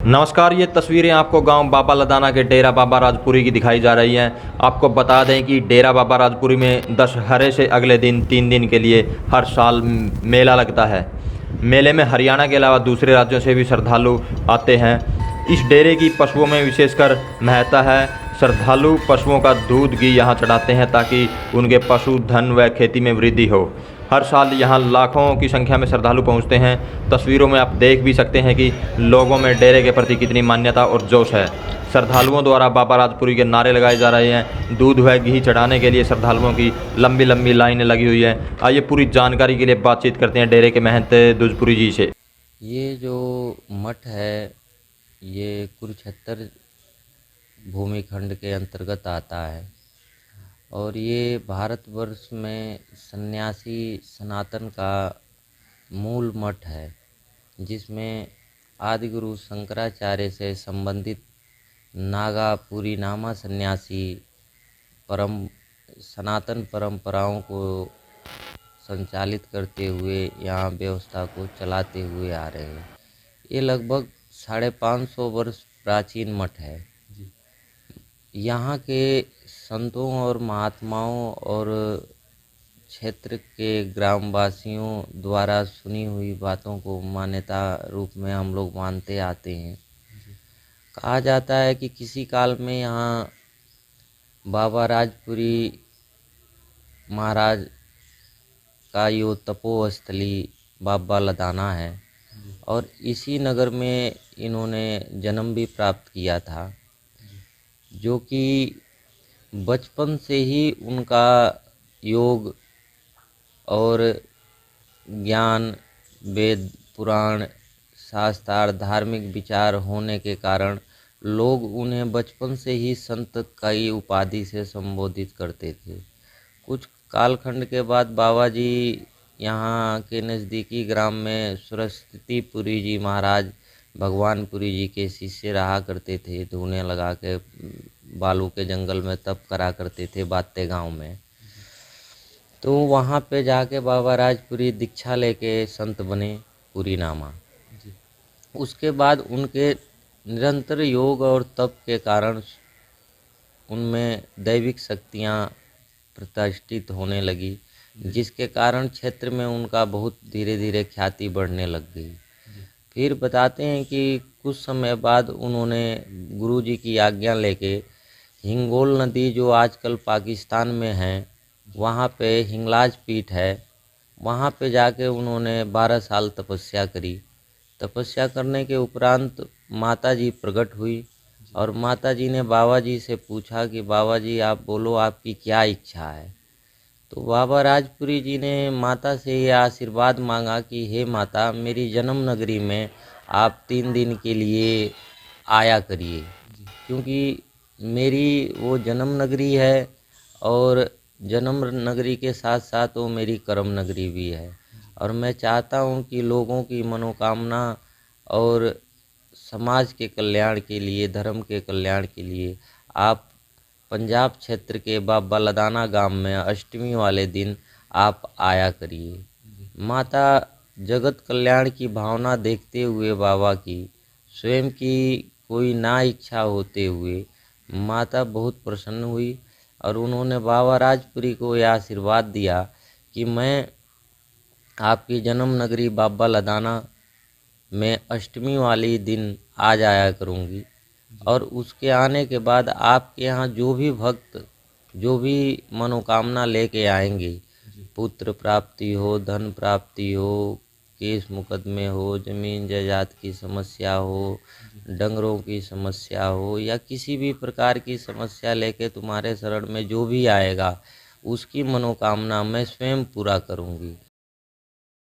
नमस्कार। ये तस्वीरें आपको गांव बाबा लदाना के डेरा बाबा राजपुरी की दिखाई जा रही हैं। आपको बता दें कि डेरा बाबा राजपुरी में दशहरे से अगले दिन 3 दिन के लिए हर साल मेला लगता है। मेले में हरियाणा के अलावा दूसरे राज्यों से भी श्रद्धालु आते हैं। इस डेरे की पशुओं में विशेषकर महत्ता है। श्रद्धालु पशुओं का दूध घी यहाँ चढ़ाते हैं ताकि उनके पशुधन व खेती में वृद्धि हो। हर साल यहाँ लाखों की संख्या में श्रद्धालु पहुँचते हैं। तस्वीरों में आप देख भी सकते हैं कि लोगों में डेरे के प्रति कितनी मान्यता और जोश है। श्रद्धालुओं द्वारा बाबा राजपुरी के नारे लगाए जा रहे हैं। दूध व घी चढ़ाने के लिए श्रद्धालुओं की लंबी लंबी लाइनें लगी हुई हैं। आइए पूरी जानकारी के लिए बातचीत करते हैं डेरे के महंत दुजपुरी जी से। ये जो मठ है ये कुरुक्षेत्र भूमिखंड के अंतर्गत आता है और ये भारतवर्ष में सन्यासी सनातन का मूल मठ है, जिसमें आदिगुरु शंकराचार्य से संबंधित नागा पुरीनामा सन्यासी सनातन परंपराओं को संचालित करते हुए यहाँ व्यवस्था को चलाते हुए आ रहे हैं। ये लगभग 550 वर्ष प्राचीन मठ है। यहाँ के संतों और महात्माओं और क्षेत्र के ग्रामवासियों द्वारा सुनी हुई बातों को मान्यता रूप में हम लोग मानते आते हैं। कहा जाता है कि किसी काल में यहाँ बाबा राजपुरी महाराज का यो तपोस्थली बाबा लदाना है और इसी नगर में इन्होंने जन्म भी प्राप्त किया था, जो कि बचपन से ही उनका योग और ज्ञान, वेद पुराण शास्त्रार्थ धार्मिक विचार होने के कारण लोग उन्हें बचपन से ही संत की उपाधि से संबोधित करते थे। कुछ कालखंड के बाद बाबा जी यहाँ के नज़दीकी ग्राम में सरस्वतीपुरी जी महाराज भगवानपुरी जी के शिष्य रहा करते थे। धूने लगा के बालू के जंगल में तप करा करते थे बाते गांव में। तो वहाँ पे जाके बाबा राजपुरी दीक्षा लेके संत बने पुरीनामा। उसके बाद उनके निरंतर योग और तप के कारण उनमें दैविक शक्तियाँ प्रतिष्ठित होने लगी, जिसके कारण क्षेत्र में उनका बहुत धीरे धीरे ख्याति बढ़ने लग गई। फिर बताते हैं कि कुछ समय बाद उन्होंने गुरुजी की आज्ञा लेके हिंगोल नदी, जो आजकल पाकिस्तान में है, वहाँ पे हिंगलाज पीठ है, वहाँ पे जाके उन्होंने 12 साल तपस्या करी। तपस्या करने के उपरांत माता जी प्रकट हुई और माता जी ने बाबा जी से पूछा कि बाबा जी आप बोलो, आपकी क्या इच्छा है। तो बाबा राजपुरी जी ने माता से ये आशीर्वाद मांगा कि हे माता, मेरी जन्म नगरी में आप 3 दिन के लिए आया करिए, क्योंकि मेरी वो जन्म नगरी है और जन्म नगरी के साथ साथ वो मेरी कर्म नगरी भी है। और मैं चाहता हूँ कि लोगों की मनोकामना और समाज के कल्याण के लिए, धर्म के कल्याण के लिए आप पंजाब क्षेत्र के बाबा लदाना गांव में अष्टमी वाले दिन आप आया करिए। माता जगत कल्याण की भावना देखते हुए बाबा की स्वयं की कोई ना इच्छा होते हुए माता बहुत प्रसन्न हुई और उन्होंने बाबा राजपुरी को यह आशीर्वाद दिया कि मैं आपकी जन्म नगरी बाबा लदाना में अष्टमी वाली दिन आ जाया करूँगी और उसके आने के बाद आपके यहाँ जो भी भक्त जो भी मनोकामना लेके आएंगे, पुत्र प्राप्ति हो, धन प्राप्ति हो, केस मुकदमे हो, जमीन जायदाद की समस्या हो, डंगरों की समस्या हो या किसी भी प्रकार की समस्या लेके तुम्हारे शरण में जो भी आएगा उसकी मनोकामना मैं स्वयं पूरा करूँगी।